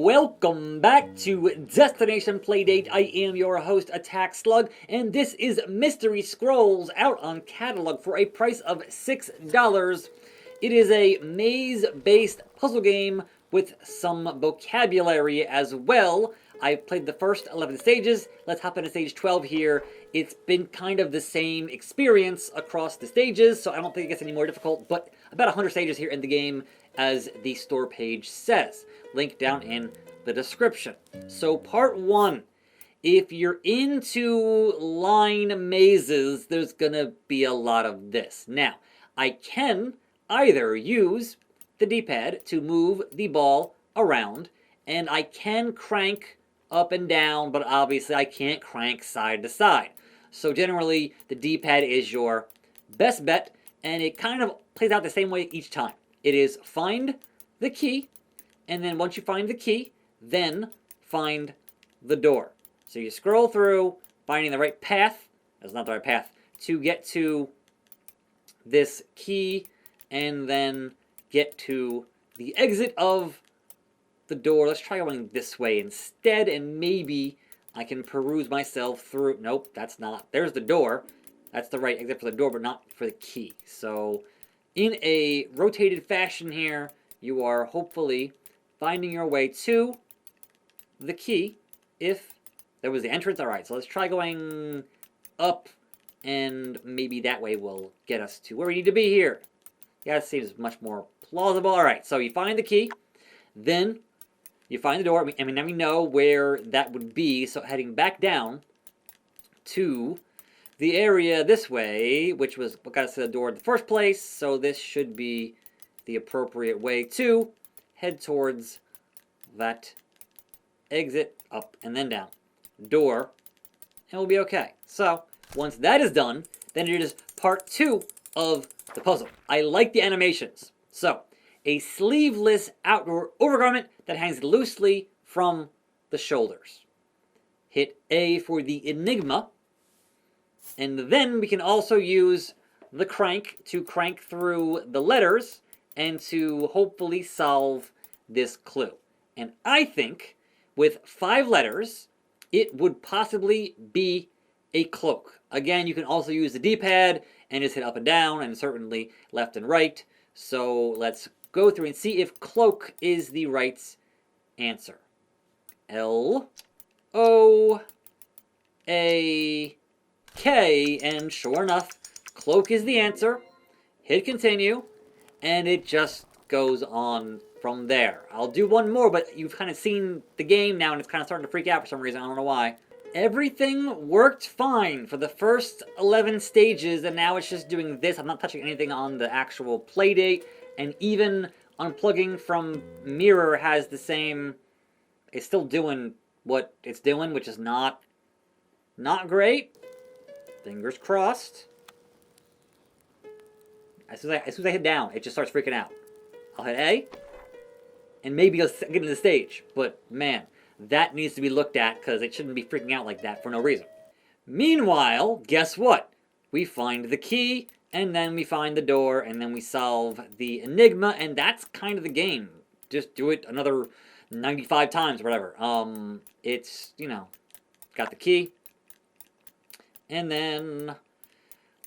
Welcome back to Destination Playdate. I am your host, Attack Slug, and this is Mystery Scrolls out on catalog for a price of $6. It is a maze-based puzzle game with some vocabulary as well. I've played the first 11 stages. Let's hop into stage 12 here. It's been kind of the same experience across the stages, so I don't think it gets any more difficult, but about 100 stages here in the game, as the store page says. Link down in the description. So part 1. If you're into line mazes, there's gonna be a lot of this. Now, I can either use the D-pad to move the ball around, and I can crank up and down, but obviously I can't crank side to side. So generally, the D-pad is your best bet, and it kind of plays out the same way each time. It is find the key, and then once you find the key, then find the door. So you scroll through, finding the right path, that's not the right path, to get to this key, and then get to the exit of the door. Let's try going this way instead, and maybe I can peruse myself through. Nope, that's not. There's the door. That's the right exit for the door, but not for the key. So in a rotated fashion here, you are hopefully finding your way to the key. If there was the entrance, all right, so let's try going up, and maybe that way will get us to where we need to be here. Yeah, it seems much more plausible. All right, so you find the key, then you find the door. I mean, now we know where that would be, so heading back down to the area this way, which was what got us to the door in the first place, so this should be the appropriate way to head towards that exit, up and then down door, and we'll be okay. So once that is done, then it is part 2 of the puzzle. I like the animations. So a sleeveless outdoor overgarment that hangs loosely from the shoulders. Hit A for the enigma, and then we can also use the crank to crank through the letters and to hopefully solve this clue. And I think with 5 letters, it would possibly be a cloak. Again, you can also use the D-pad and just hit up and down, and certainly left and right. So let's go through and see if cloak is the right answer. L-O-A-K, and sure enough, cloak is the answer. Hit continue, and it just goes on from there. I'll do one more, but you've kind of seen the game now, and it's kind of starting to freak out for some reason. I don't know why. Everything worked fine for the first 11 stages, and now it's just doing this. I'm not touching anything on the actual Playdate, and even unplugging from Mirror has the same. It's still doing what it's doing, which is not great. Fingers crossed. As soon as I hit down, it just starts freaking out. I'll hit A, and maybe I'll get into the stage. But man, that needs to be looked at, because it shouldn't be freaking out like that for no reason. Meanwhile, guess what? We find the key, and then we find the door, and then we solve the enigma, and that's kind of the game. Just do it another 95 times or whatever. It's, got the key. And then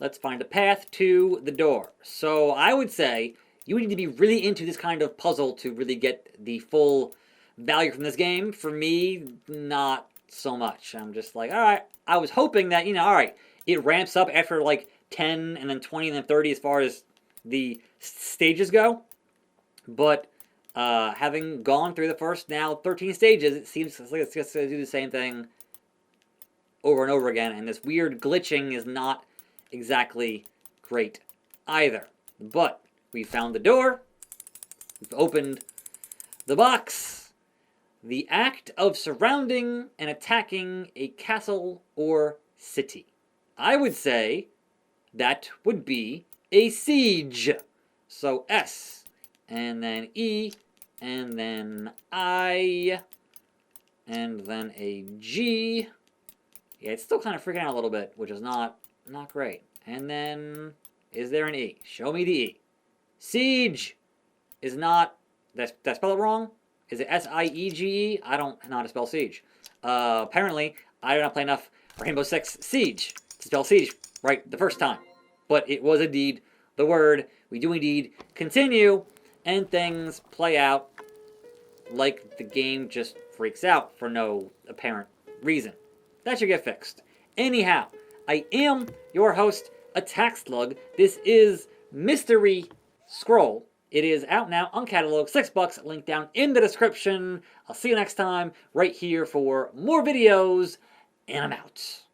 let's find a path to the door. So I would say you need to be really into this kind of puzzle to really get the full value from this game. For me, not so much. I'm just like, all right. I was hoping that, all right, it ramps up after like 10 and then 20 and then 30 as far as the stages go. But having gone through the first now 13 stages, it seems like it's just going to do the same thing over and over again. And this weird glitching is not exactly great either. But we found the door. We've opened the box. The act of surrounding and attacking a castle or city. I would say that would be a siege. So S, and then E, and then I, and then a G. Yeah, it's still kind of freaking out a little bit, which is not great. And then, is there an E? Show me the E. Siege is not, did I spell it wrong? Is it S-I-E-G-E? I don't know how to spell siege. Apparently, I did not play enough Rainbow Six Siege to spell siege right the first time. But it was indeed the word. We do indeed continue, and things play out like the game just freaks out for no apparent reason. That should get fixed. Anyhow, I am your host, Attack Slug. This is Mystery Scroll. It is out now on catalog, $6, link down in the description. I'll see you next time right here for more videos, and I'm out.